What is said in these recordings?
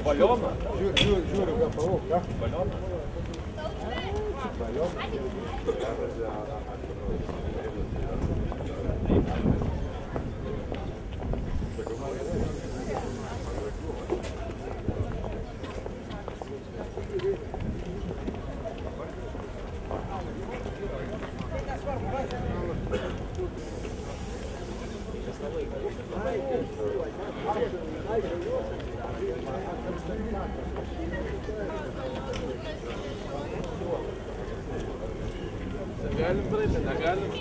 Balioną? Žiūriu, ką palauk, ką? Balioną? Balioną? Galim praeiti, negalim.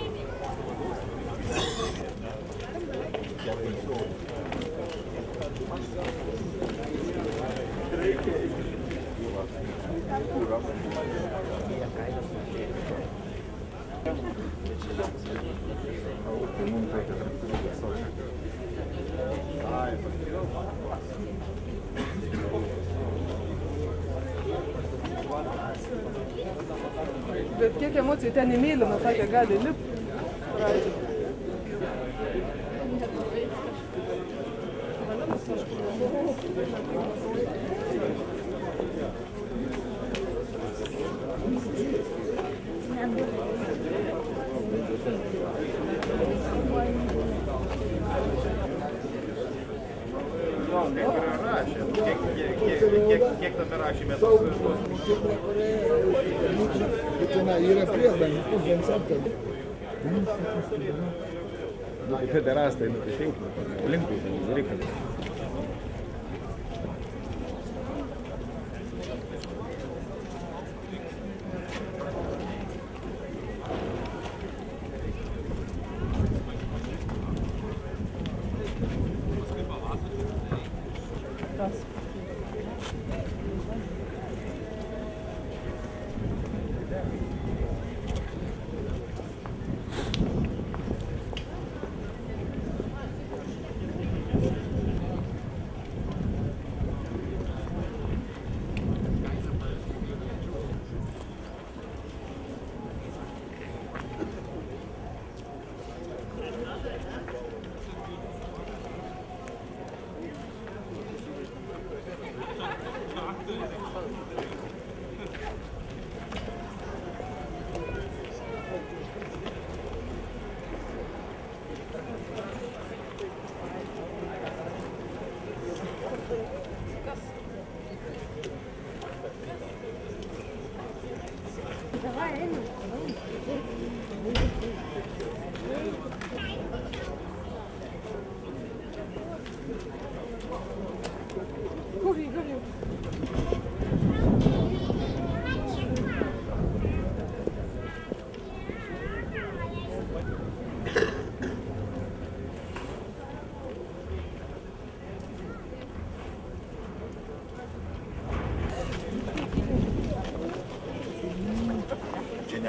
Bet kiek emocijų ten įmėlina, sakė, gali lipti. Kiek tame rašyme tos viršos? Yra priedangos, kur konceptas. Federastai, tai šiaip, linkui, reikia.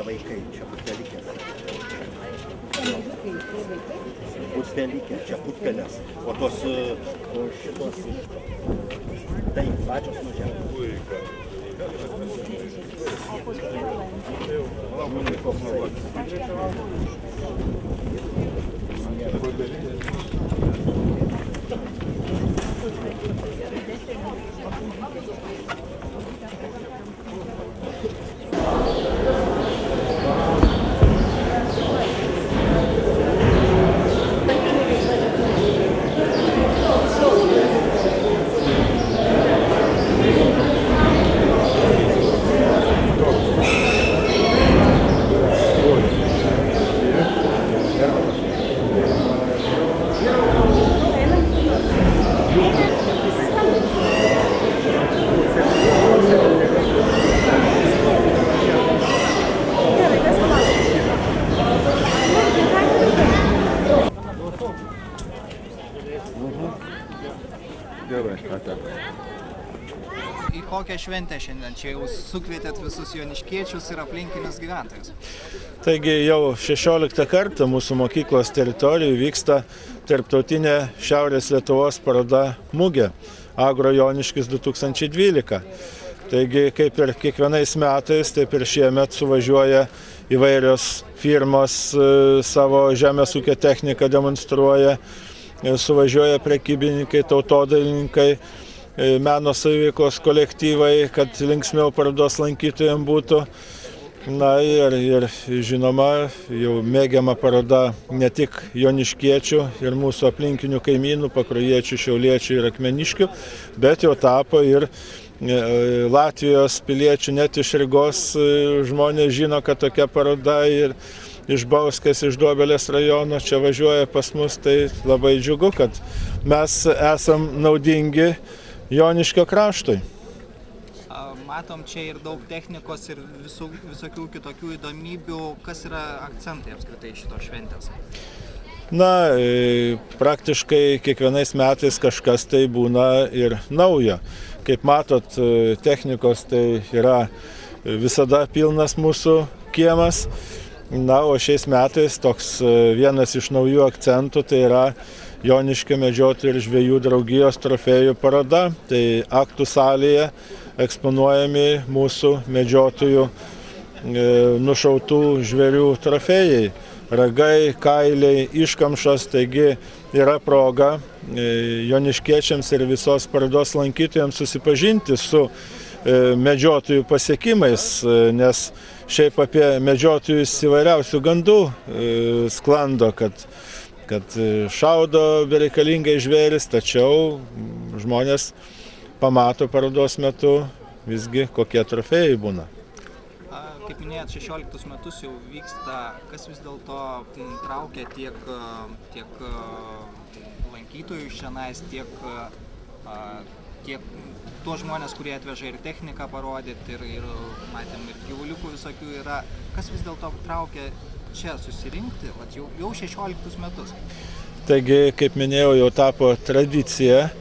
Vaikai, čia putpelikės. Putpelikės, čia putpelės. O tos šitos... Taip, pačios nužemė. Yeah. kokia šventė šiandien? Čia jau sukvietėt visus joniškiečius ir aplinkinius gyventojus. Taigi jau 16 kartą mūsų mokyklos teritorijoje vyksta tarptautinė Šiaurės Lietuvos paroda Mugė Agro Joniškis 2012. Taigi kaip ir kiekvienais metais, taip ir šiemet suvažiuoja įvairios firmos, savo žemės ūkio techniką demonstruoja, suvažiuoja prekybininkai, tautodailininkai, meno saviveiklos kolektyvai, kad linksmiau parodos lankytojams būtų. Na ir žinoma, jau mėgiama paroda ne tik joniškiečių ir mūsų aplinkinių kaimynų, pakruojiečių, šiauliečių ir akmeniškių, bet jau tapo ir Latvijos piliečių, net iš Rygos žmonės žino, kad tokia paroda ir iš Bauskės, iš Duobelės rajono čia važiuoja pas mus, tai labai džiugu, kad mes esam naudingi Joniškio kraštui. Matom čia ir daug technikos ir visokių kitokių įdomybių. Kas yra akcentai apskritai šitos šventės? Na, praktiškai kiekvienais metais kažkas tai būna ir naujo. Kaip matot, technikos tai yra visada pilnas mūsų kiemas. Na, o šiais metais toks vienas iš naujų akcentų tai yra Joniškio medžiotojų ir žvejų draugijos trofėjų paroda. Tai aktų salėje eksponuojami mūsų medžiotojų nušautų žvėrių trofėjai. Ragai, kailiai, iškamšos, taigi yra proga joniškiečiams ir visos parodos lankytojams susipažinti su medžiotojų pasiekimais, nes šiaip apie medžiotojus įvairiausių gandų sklando, kad šaudo bereikalingai žvėris, tačiau žmonės pamato parodos metu visgi kokie trofėjai būna. Kaip minėjot, 16 metus jau vyksta, kas vis dėlto traukia tiek lankytojų šiandien, tiek tuos žmonės, kurie atveža ir techniką parodyti, ir matėm, ir gyvuliukų visokių yra. Kas vis dėlto traukia čia susirinkti, jau 16 metus? Taigi, kaip minėjau, jau tapo tradicija.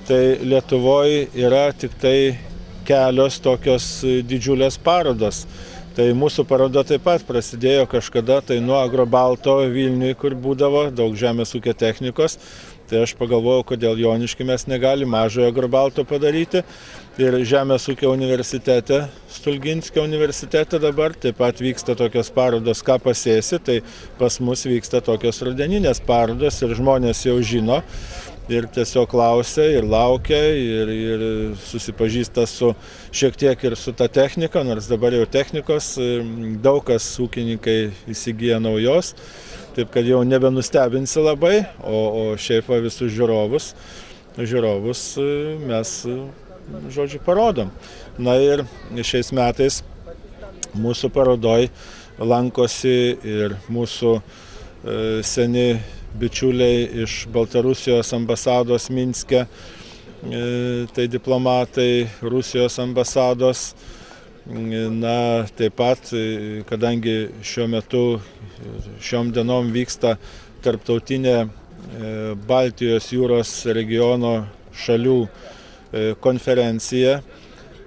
Tai Lietuvoje yra tik tai kelios tokios didžiulės parodos. Tai mūsų paroda taip pat prasidėjo kažkada tai nuo Agrobalto Vilniuje, kur būdavo daug žemės ūkio technikos. Tai aš pagalvojau, kodėl Jonišky mes negalim mažojo Agrobalto padaryti. Ir Žemės ūkio universitete, Stulginskio universitete dabar taip pat vyksta tokios parodos, ką pasėsi. Tai pas mus vyksta tokios rudeninės parodos ir žmonės jau žino. Ir tiesiog klausia, ir laukia, ir susipažįsta su šiek tiek ir su ta technika, nors dabar jau technikos daug kas ūkininkai įsigyja naujos, taip kad jau nebenustebinsi labai, o šiaip visus žiūrovus mes, žodžiu, parodom. Na ir šiais metais mūsų parodoj lankosi ir mūsų seni bičiuliai iš Baltarusijos ambasados Minske, tai diplomatai Rusijos ambasados. Na, taip pat, kadangi šiuo metu, šiom dienom vyksta tarptautinė Baltijos jūros regiono šalių konferencija,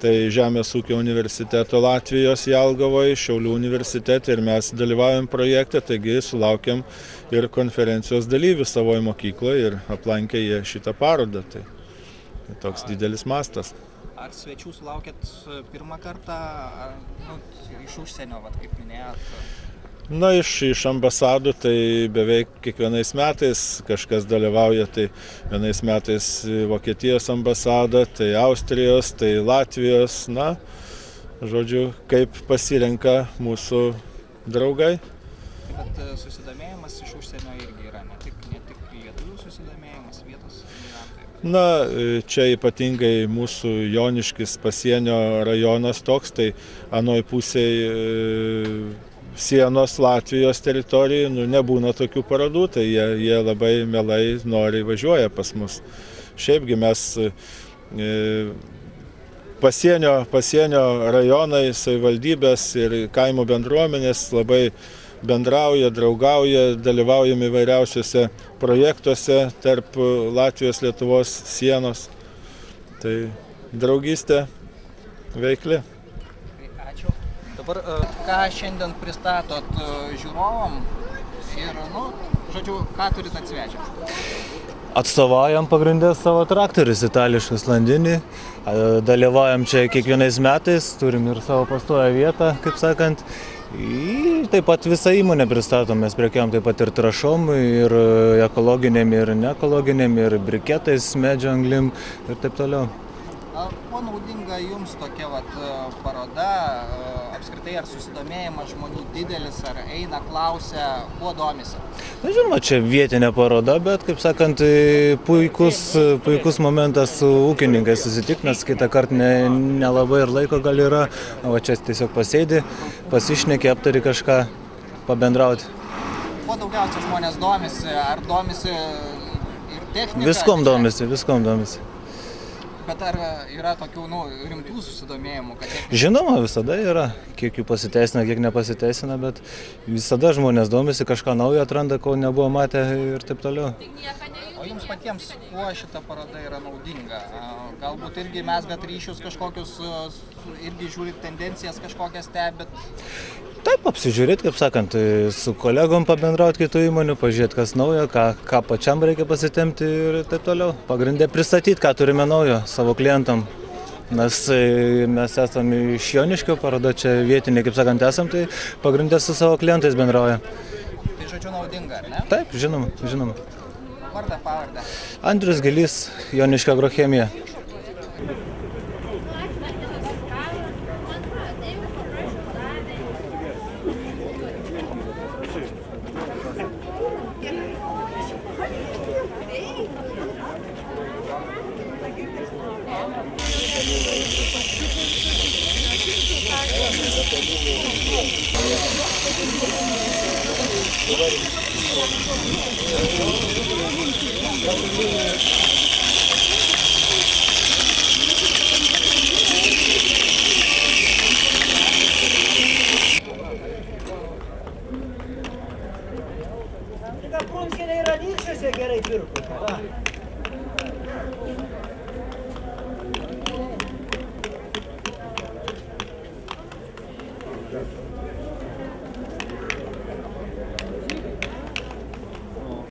tai Žemės ūkio universiteto Latvijos Jelgavoje, Šiaulių universitete, ir mes dalyvaujam projekte, taigi sulaukiam ir konferencijos dalyvių savoje mokykloje ir aplankė jie šitą parodą. Tai toks didelis mastas. Ar svečių sulaukėt pirmą kartą, iš užsienio, kaip minėjot? Na, iš ambasadų tai beveik kiekvienais metais kažkas dalyvauja, tai vienais metais Vokietijos ambasada, tai Austrijos, tai Latvijos, na, žodžiu, kaip pasirenka mūsų draugai. Bet susidomėjimas iš užsienio irgi yra, ne tik lietuvių susidomėjimas, vietos gyventojų. Na, čia ypatingai mūsų Joniškis pasienio rajonas toks, tai anoj pusėje sienos Latvijos teritorijoje nebūna tokių parodų, tai jie labai mielai nori važiuoja pas mus. Šiaipgi mes pasienio rajonai, savivaldybės ir kaimo bendruomenės labai bendrauja, draugauja, dalyvaujame įvairiausiuose projektuose tarp Latvijos, Lietuvos sienos. Tai draugystė veikli. Ačiū. Dabar ką šiandien pristatot žiūrovom ir, nu, žodžiu, ką turit atsivežę? Atstovaujam pagrindę savo traktorius itališkus Landinį. Dalyvaujam čia kiekvienais metais, turim ir savo pastoją vietą, kaip sakant. Ir taip pat visą įmonę pristatom, mes prekiaujam taip pat ir trąšom, ir ekologiniam, ir neekologiniam, ir briketais, medžio anglim ir taip toliau. Kuo naudinga jums tokia paroda, apskritai ar susidomėjimas žmonių didelis, ar eina, klausia, kuo domisi? Na, žinoma, čia vietinė paroda, bet, kaip sakant, puikus momentas su ūkininkais susitikti, nes kitą kartą nelabai ir laiko gal yra, o čia tiesiog pasėdi, pasišneki, aptari kažką, pabendrauti. Kuo daugiausia žmonės domisi, ar domisi ir technika? Viskom domisi. Bet ar yra tokių, rimtų susidomėjimų? Žinoma, visada yra. Kiek jų pasiteisina, kiek nepasiteisina, bet visada žmonės domisi, kažką naujo atranda, ko nebuvo matę ir taip toliau. O jums patiems, kuo šita paroda yra naudinga? Galbūt irgi mesgat ryšius kažkokius, irgi žiūrit tendencijas kažkokias stebit? Taip, apsižiūrėti, kaip sakant, su kolegom pabendrauti kitų įmonių, pažiūrėti, kas naujo, ką pačiam reikia pasitempti ir taip toliau. Pagrindė pristatyti, ką turime naujo savo klientam. Nes mes esame iš Joniškio, paroda čia vietinė, kaip sakant, esam, tai pagrindė su savo klientais bendrauja. Tai žodžiu naudinga, ar ne? Taip, žinoma. Vardą, pavardę? Andrius Gilys, Joniškio agrochemija. Prunskienė yra Anykščiuose gerai pirko.